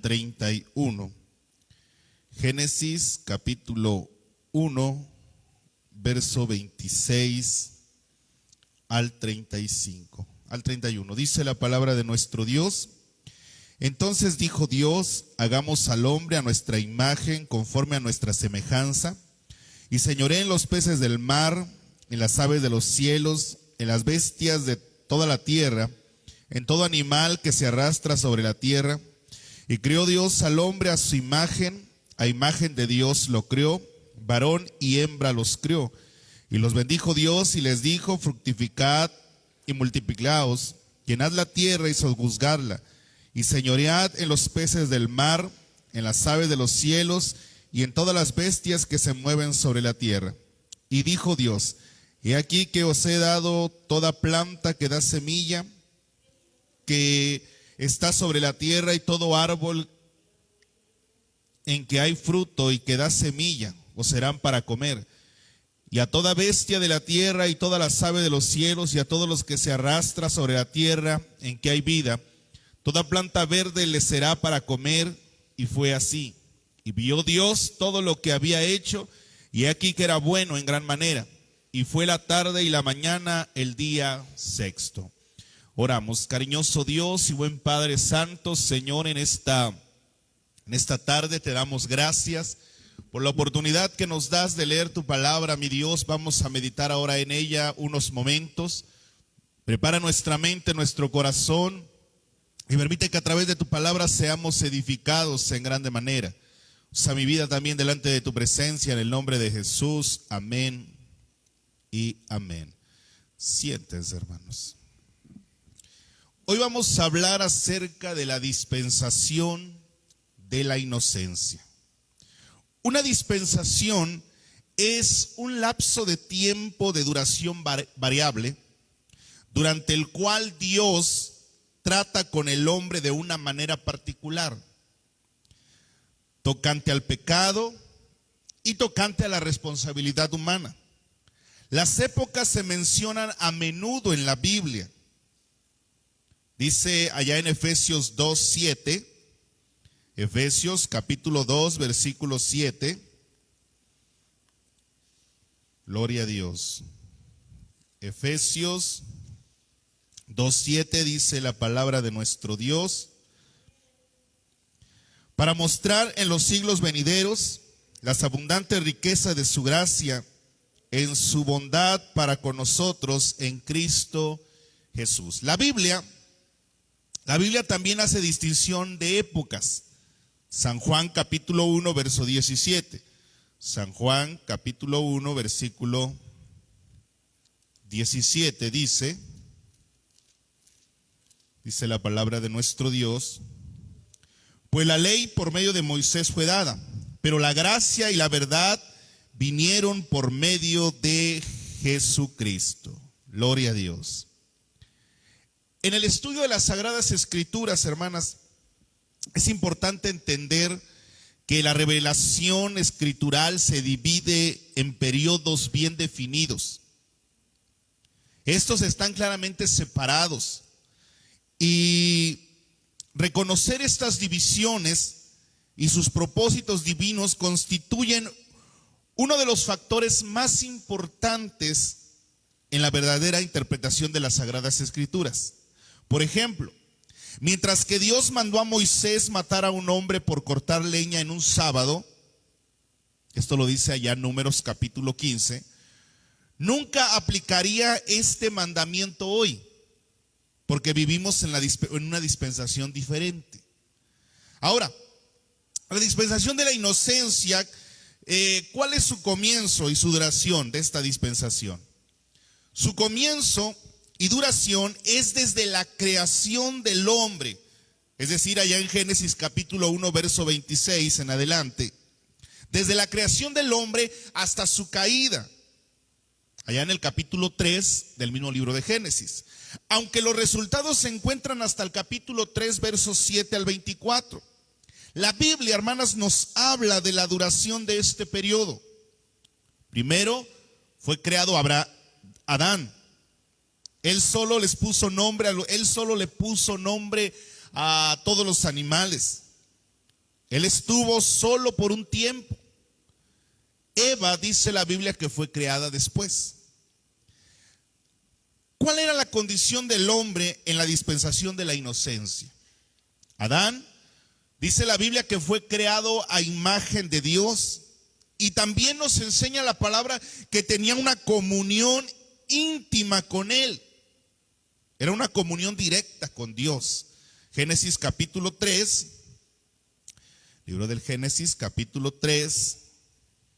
31. Génesis capítulo 1, verso 26 al 35, al 31. Dice la palabra de nuestro Dios: Entonces dijo Dios: hagamos al hombre a nuestra imagen, conforme a nuestra semejanza, y señoreen los peces del mar, en las aves de los cielos, en las bestias de toda la tierra, en todo animal que se arrastra sobre la tierra. Y creó Dios al hombre a su imagen, a imagen de Dios lo creó, varón y hembra los creó. Y los bendijo Dios y les dijo: fructificad y multiplicaos, llenad la tierra y sojuzgadla, y señoread en los peces del mar, en las aves de los cielos, y en todas las bestias que se mueven sobre la tierra. Y dijo Dios: he aquí que os he dado toda planta que da semilla, que está sobre la tierra, y todo árbol en que hay fruto y que da semilla, os serán para comer. Y a toda bestia de la tierra y todas las aves de los cielos y a todos los que se arrastran sobre la tierra en que hay vida, toda planta verde les será para comer. Y fue así. Y vio Dios todo lo que había hecho, y aquí que era bueno en gran manera. Y fue la tarde y la mañana el día sexto. Oramos. Cariñoso Dios y buen Padre Santo, Señor, en esta tarde te damos gracias por la oportunidad que nos das de leer tu palabra, mi Dios. Vamos a meditar ahora en ella unos momentos. Prepara nuestra mente, nuestro corazón, y permite que a través de tu palabra seamos edificados en grande manera. Usa mi vida también delante de tu presencia, en el nombre de Jesús. Amén y amén. Siéntense, hermanos. Hoy vamos a hablar acerca de la dispensación de la inocencia. Una dispensación es un lapso de tiempo de duración variable durante el cual Dios trata con el hombre de una manera particular, tocante al pecado y tocante a la responsabilidad humana. Las épocas se mencionan a menudo en la Biblia. Dice allá en Efesios 2:7, Efesios capítulo 2, versículo 7. Gloria a Dios. Efesios 2:7 dice la palabra de nuestro Dios: para mostrar en los siglos venideros las abundantes riquezas de su gracia en su bondad para con nosotros en Cristo Jesús. La Biblia también hace distinción de épocas. San Juan capítulo 1, verso 17. San Juan capítulo 1, versículo 17 dice la palabra de nuestro Dios: pues la ley por medio de Moisés fue dada, pero la gracia y la verdad vinieron por medio de Jesucristo. Gloria a Dios. En el estudio de las Sagradas Escrituras, hermanas, es importante entender que la revelación escritural se divide en periodos bien definidos. Estos están claramente separados, y reconocer estas divisiones y sus propósitos divinos constituyen uno de los factores más importantes en la verdadera interpretación de las Sagradas Escrituras. Por ejemplo, mientras que Dios mandó a Moisés matar a un hombre por cortar leña en un sábado, esto lo dice allá en Números capítulo 15, nunca aplicaría este mandamiento hoy, porque vivimos en una dispensación diferente. Ahora, la dispensación de la inocencia, ¿cuál es su comienzo y su duración de esta dispensación? Su comienzo y duración es desde la creación del hombre, es decir, allá en Génesis capítulo 1, verso 26 en adelante, desde la creación del hombre hasta su caída, allá en el capítulo 3 del mismo libro de Génesis, aunque los resultados se encuentran hasta el capítulo 3, versos 7 al 24. La Biblia, hermanas, nos habla de la duración de este periodo. Primero fue creado Adán. Él solo le puso nombre a todos los animales. Él estuvo solo por un tiempo. Eva, dice la Biblia, que fue creada después. ¿Cuál era la condición del hombre en la dispensación de la inocencia? Adán, dice la Biblia, que fue creado a imagen de Dios, y también nos enseña la palabra que tenía una comunión íntima con Él. Era una comunión directa con Dios. Génesis capítulo 3, libro del Génesis capítulo 3,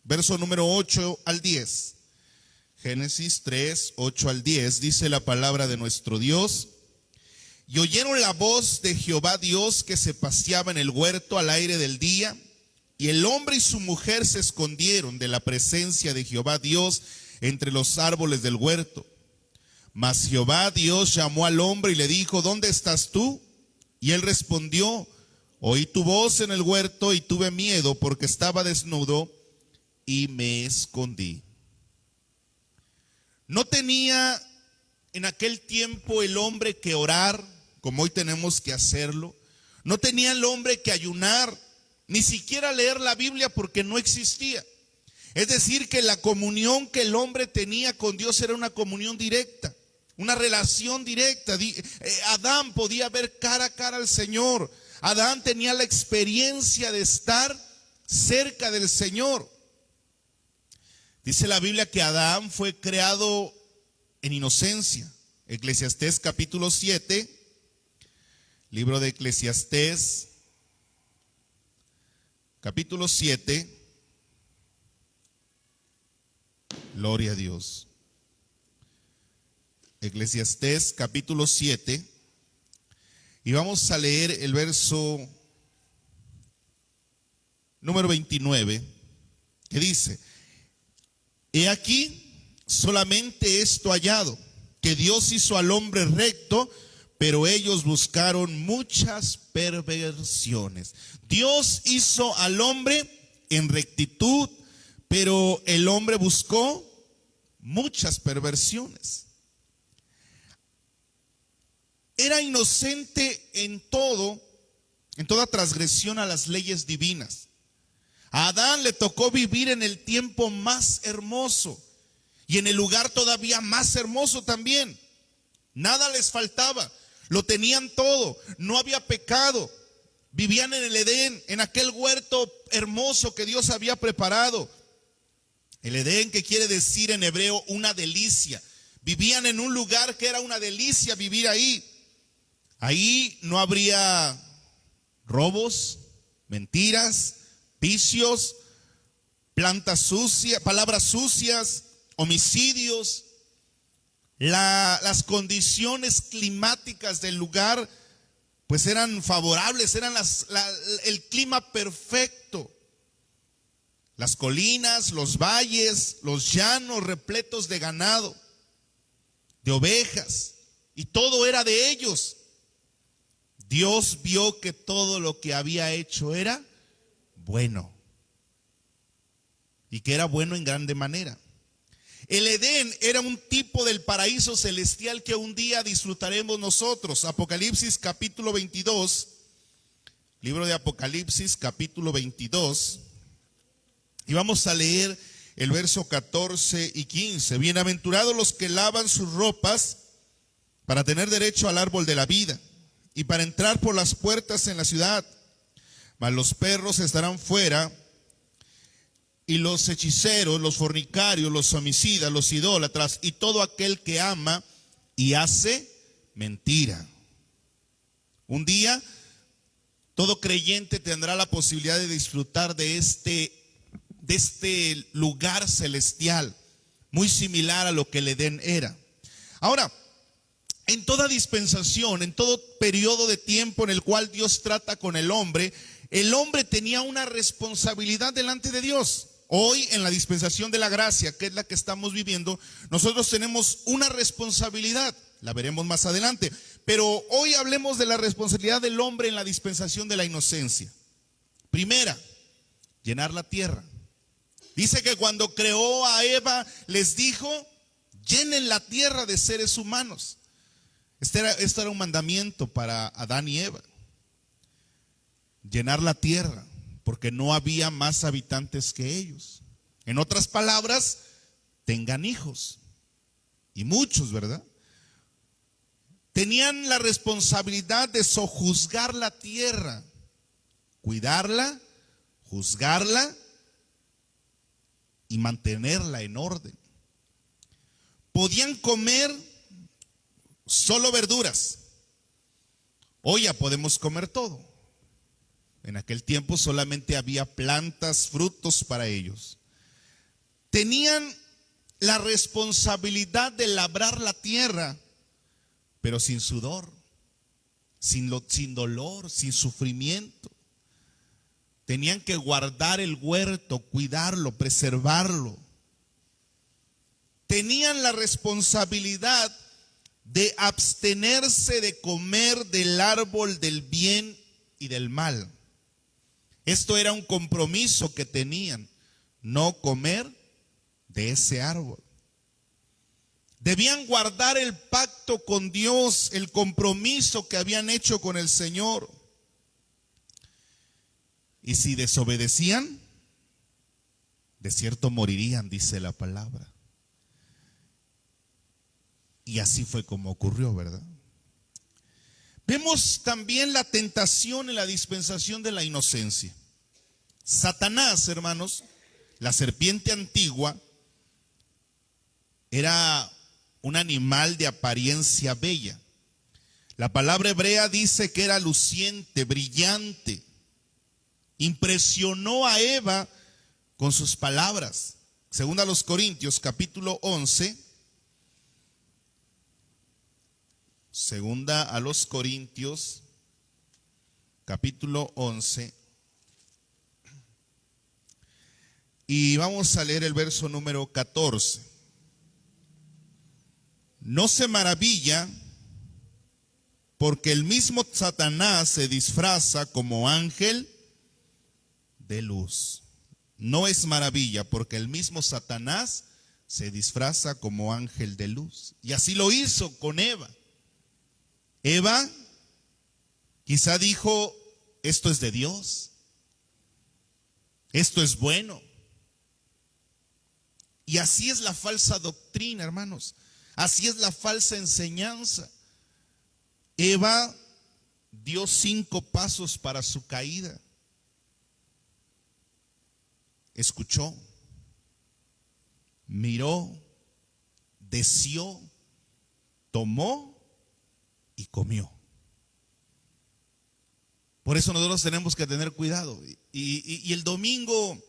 verso número 8 al 10. Génesis 3, 8 al 10, dice la palabra de nuestro Dios. Y oyeron la voz de Jehová Dios que se paseaba en el huerto al aire del día, y el hombre y su mujer se escondieron de la presencia de Jehová Dios entre los árboles del huerto. Mas Jehová Dios llamó al hombre y le dijo: ¿dónde estás tú? Y él respondió: oí tu voz en el huerto y tuve miedo porque estaba desnudo y me escondí. No tenía en aquel tiempo el hombre que orar, como hoy tenemos que hacerlo. No tenía el hombre que ayunar, ni siquiera leer la Biblia, porque no existía. Es decir, que la comunión que el hombre tenía con Dios era una comunión directa, una relación directa. Adán podía ver cara a cara al Señor. Adán tenía la experiencia de estar cerca del Señor. Dice la Biblia que Adán fue creado en inocencia. Eclesiastés capítulo 7, libro de Eclesiastés capítulo 7, gloria a Dios. Eclesiastés capítulo 7, y vamos a leer el verso número 29, que dice: he aquí solamente esto hallado, que Dios hizo al hombre recto, pero ellos buscaron muchas perversiones. Dios hizo al hombre en rectitud, pero el hombre buscó muchas perversiones. Era inocente en todo, en toda transgresión a las leyes divinas. A Adán le tocó vivir en el tiempo más hermoso y en el lugar todavía más hermoso también. Nada les faltaba, lo tenían todo, no había pecado. Vivían en el Edén, en aquel huerto hermoso que Dios había preparado. El Edén, que quiere decir en hebreo una delicia. Vivían en un lugar que era una delicia vivir ahí. Ahí no habría robos, mentiras, vicios, plantas sucias, palabras sucias, homicidios. Las condiciones climáticas del lugar pues eran favorables, eran el clima perfecto. Las colinas, los valles, los llanos repletos de ganado, de ovejas, y todo era de ellos. Dios vio que todo lo que había hecho era bueno, y que era bueno en grande manera. El Edén era un tipo del paraíso celestial que un día disfrutaremos nosotros. Apocalipsis capítulo 22, libro de Apocalipsis capítulo 22, y vamos a leer el verso 14 y 15. Bienaventurados los que lavan sus ropas para tener derecho al árbol de la vida y para entrar por las puertas en la ciudad. Mas los perros estarán fuera, y los hechiceros, los fornicarios, los homicidas, los idólatras y todo aquel que ama y hace mentira. Un día todo creyente tendrá la posibilidad de disfrutar de este lugar celestial, muy similar a lo que el Edén era. Ahora, en toda dispensación, en todo periodo de tiempo en el cual Dios trata con el hombre tenía una responsabilidad delante de Dios. Hoy, en la dispensación de la gracia, que es la que estamos viviendo, nosotros tenemos una responsabilidad, la veremos más adelante, pero hoy hablemos de la responsabilidad del hombre en la dispensación de la inocencia. Primera, llenar la tierra. Dice que cuando creó a Eva, les dijo: llenen la tierra de seres humanos. Esto era un mandamiento para Adán y Eva. Llenar la tierra. porque no había más habitantes que ellos. En otras palabras, tengan hijos. Y muchos, ¿verdad? Tenían la responsabilidad de sojuzgar la tierra, cuidarla, juzgarla y mantenerla en orden. Podían comer solo verduras. Hoy ya podemos comer todo. En aquel tiempo solamente había plantas, frutos para ellos. Tenían la responsabilidad de labrar la tierra, pero sin sudor, sin dolor, sin sufrimiento. Tenían que guardar el huerto, cuidarlo, preservarlo. Tenían la responsabilidad de abstenerse de comer del árbol del bien y del mal. Esto era un compromiso que tenían, no comer de ese árbol. Debían guardar el pacto con Dios, el compromiso que habían hecho con el Señor. Y si desobedecían, de cierto morirían, dice la palabra. Y así fue como ocurrió, ¿verdad? Vemos también la tentación en la dispensación de la inocencia. Satanás, hermanos, la serpiente antigua, era un animal de apariencia bella. La palabra hebrea dice que era luciente, brillante. Impresionó a Eva con sus palabras. Según a los Corintios, capítulo 11. Segunda a los Corintios, capítulo 11. Y vamos a leer el verso número 14. No se maravilla porque el mismo Satanás se disfraza como ángel de luz. No es maravilla porque el mismo Satanás se disfraza como ángel de luz. Y así lo hizo con Eva. Eva quizá dijo, esto es de Dios, esto es bueno. Y así es la falsa doctrina, hermanos. Así es la falsa enseñanza. Eva dio 5 pasos para su caída. Escuchó, miró, deseó, tomó y comió. Por eso nosotros tenemos que tener cuidado. Y el domingo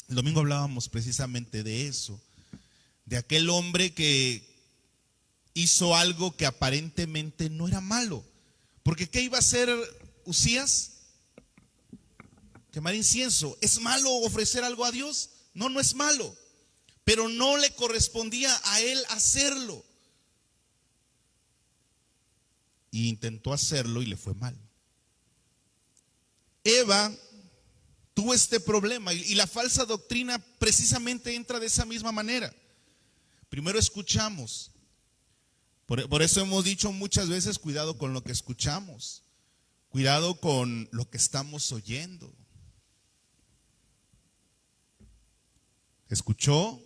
hablábamos precisamente de eso, de aquel hombre que hizo algo que aparentemente no era malo. Porque ¿qué iba a hacer Usías? Quemar incienso. ¿Es malo ofrecer algo a Dios? No, no es malo. Pero no le correspondía a él hacerlo. Y intentó hacerlo y le fue mal. Eva tuvo este problema y la falsa doctrina precisamente entra de esa misma manera. Primero escuchamos. Por eso hemos dicho muchas veces, cuidado con lo que escuchamos. Cuidado con lo que estamos oyendo. Escuchó.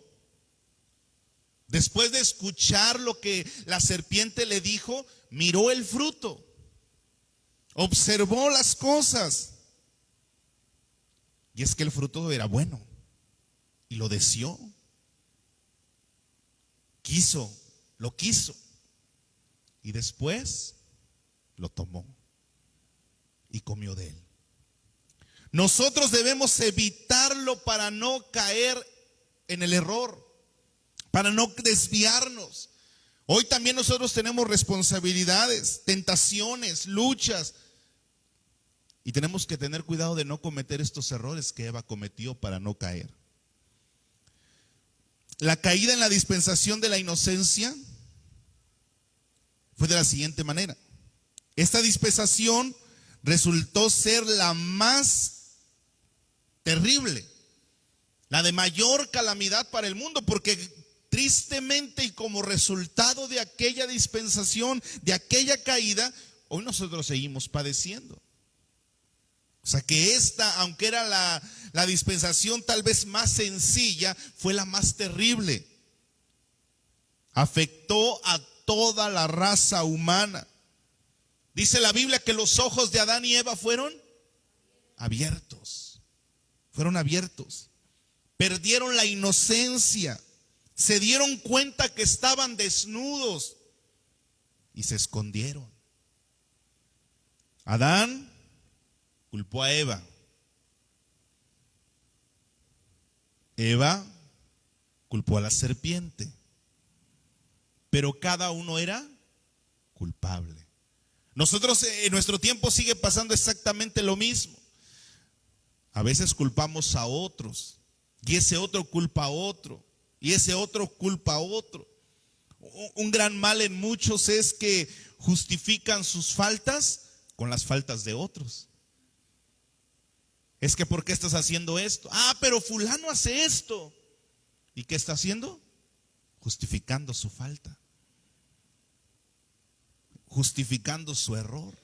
Después de escuchar lo que la serpiente le dijo, miró el fruto. Observó las cosas. Y es que el fruto era bueno. Y lo deseó. Lo quiso. Y después lo tomó y comió de él. Nosotros debemos evitarlo para no caer en el error, para no desviarnos. Hoy también nosotros tenemos responsabilidades, tentaciones, luchas. Y tenemos que tener cuidado de no cometer estos errores que Eva cometió para no caer. La caída en la dispensación de la inocencia fue de la siguiente manera. Esta dispensación resultó ser la más terrible, la de mayor calamidad para el mundo, porque tristemente y como resultado de aquella dispensación, de aquella caída, hoy nosotros seguimos padeciendo. O sea que esta, aunque era la dispensación tal vez más sencilla, fue la más terrible. Afectó a toda la raza humana. Dice la Biblia que los ojos de Adán y Eva fueron abiertos. Fueron abiertos. Perdieron la inocencia. Se dieron cuenta que estaban desnudos y se escondieron. Adán culpó a Eva. Eva culpó a la serpiente. Pero cada uno era culpable. Nosotros en nuestro tiempo sigue pasando exactamente lo mismo. A veces culpamos a otros y ese otro culpa a otro y ese otro culpa a otro. Un gran mal en muchos es que justifican sus faltas con las faltas de otros. Es que ¿por qué estás haciendo esto? Ah, pero fulano hace esto. ¿Y qué está haciendo? Justificando su falta. Justificando su error.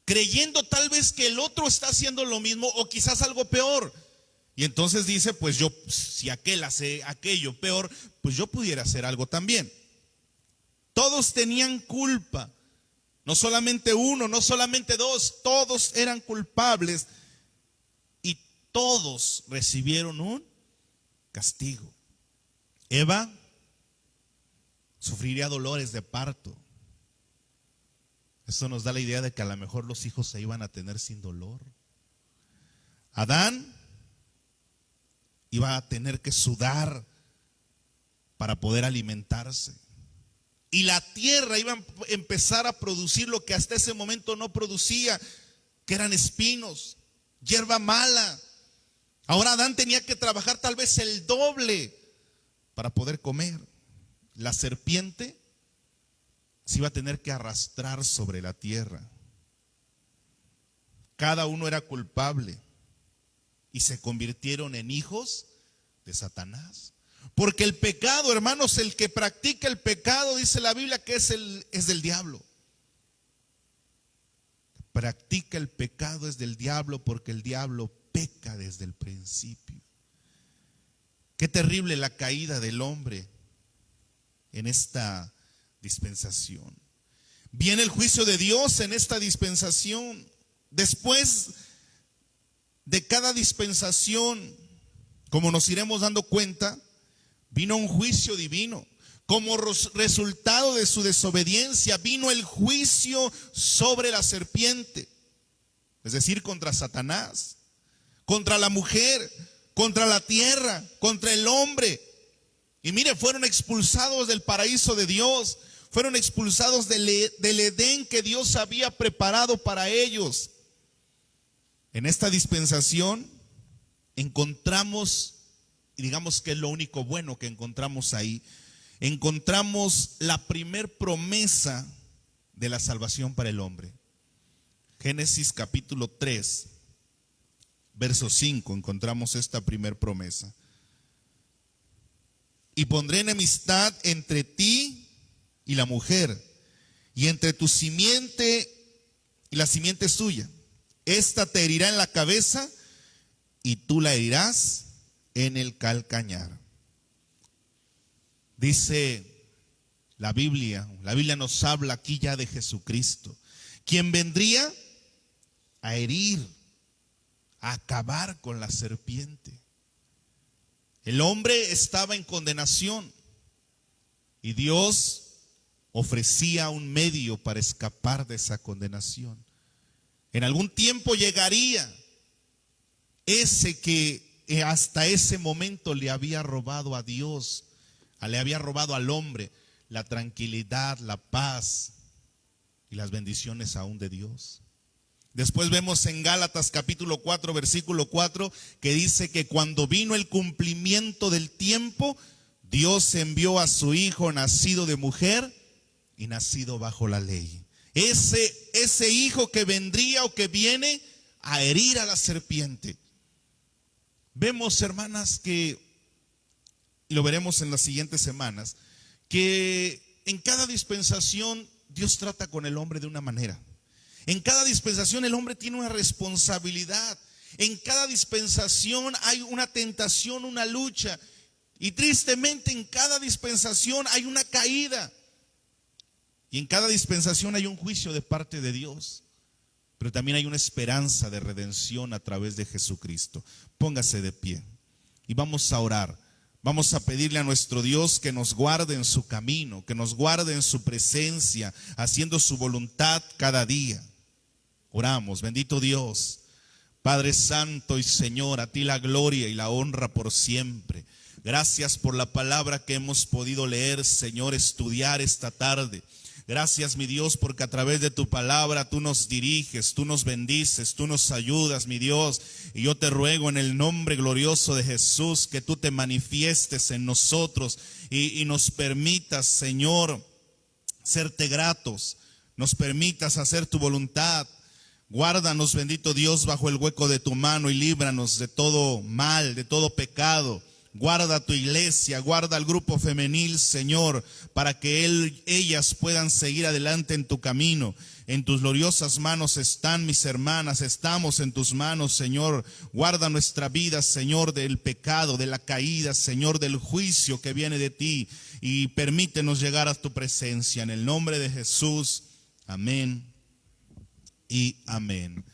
Creyendo tal vez que el otro está haciendo lo mismo o quizás algo peor. Y entonces dice, pues yo, si aquel hace aquello peor, pues yo pudiera hacer algo también. Todos tenían culpa. No solamente uno, no solamente dos, todos eran culpables. Y todos recibieron un castigo. Eva sufriría dolores de parto. Eso nos da la idea de que a lo mejor los hijos se iban a tener sin dolor. Adán iba a tener que sudar para poder alimentarse. Y la tierra iba a empezar a producir lo que hasta ese momento no producía, que eran espinos, hierba mala. Ahora Adán tenía que trabajar tal vez el doble para poder comer. La serpiente se iba a tener que arrastrar sobre la tierra. Cada uno era culpable y se convirtieron en hijos de Satanás. Porque el pecado, hermanos, el que practica el pecado, dice la Biblia que es del diablo. Practica el pecado es del diablo porque el diablo peca desde el principio. Qué terrible la caída del hombre en esta dispensación. Viene el juicio de Dios en esta dispensación. Después de cada dispensación, como nos iremos dando cuenta, vino un juicio divino. Como resultado de su desobediencia, vino el juicio sobre la serpiente, es decir, contra Satanás, contra la mujer, contra la tierra, contra el hombre. Y mire, fueron expulsados del paraíso de Dios, fueron expulsados del Edén que Dios había preparado para ellos. En esta dispensación encontramos, y digamos que es lo único bueno que encontramos ahí, encontramos la primer promesa de la salvación para el hombre. Génesis capítulo 3, verso 5, encontramos esta primer promesa. Y pondré enemistad entre ti y la mujer, y entre tu simiente y la simiente suya. Esta te herirá en la cabeza y tú la herirás en el calcañar. Dice la Biblia nos habla aquí ya de Jesucristo, quien vendría a herir, a acabar con la serpiente. El hombre estaba en condenación y Dios ofrecía un medio para escapar de esa condenación. En algún tiempo llegaría ese que hasta ese momento le había robado a Dios, le había robado al hombre la tranquilidad, la paz y las bendiciones aún de Dios. Después vemos en Gálatas capítulo 4, versículo 4, que dice que cuando vino el cumplimiento del tiempo, Dios envió a su Hijo nacido de mujer y nacido bajo la ley. Ese Hijo que vendría o que viene a herir a la serpiente. Vemos, hermanas, que, y lo veremos en las siguientes semanas, que en cada dispensación Dios trata con el hombre de una manera. En cada dispensación el hombre tiene una responsabilidad. En cada dispensación hay una tentación, una lucha. Y tristemente en cada dispensación hay una caída. Y en cada dispensación hay un juicio de parte de Dios. Pero también hay una esperanza de redención a través de Jesucristo. Póngase de pie y vamos a orar. Vamos a pedirle a nuestro Dios que nos guarde en su camino, que nos guarde en su presencia, haciendo su voluntad cada día. Oramos, bendito Dios, Padre Santo y Señor, a ti la gloria y la honra por siempre. Gracias por la palabra que hemos podido leer, Señor, estudiar esta tarde. Gracias, mi Dios, porque a través de tu palabra tú nos diriges, tú nos bendices, tú nos ayudas, mi Dios. Y yo te ruego en el nombre glorioso de Jesús que tú te manifiestes en nosotros y nos permitas, Señor, serte gratos, nos permitas hacer tu voluntad. Guárdanos, bendito Dios, bajo el hueco de tu mano y líbranos de todo mal, de todo pecado. Guarda tu iglesia, guarda al grupo femenil, Señor, para que ellas puedan seguir adelante en tu camino. En tus gloriosas manos están mis hermanas, estamos en tus manos, Señor. Guarda nuestra vida, Señor, del pecado, de la caída, Señor, del juicio que viene de ti. Y permítenos llegar a tu presencia. En el nombre de Jesús, amén y amén.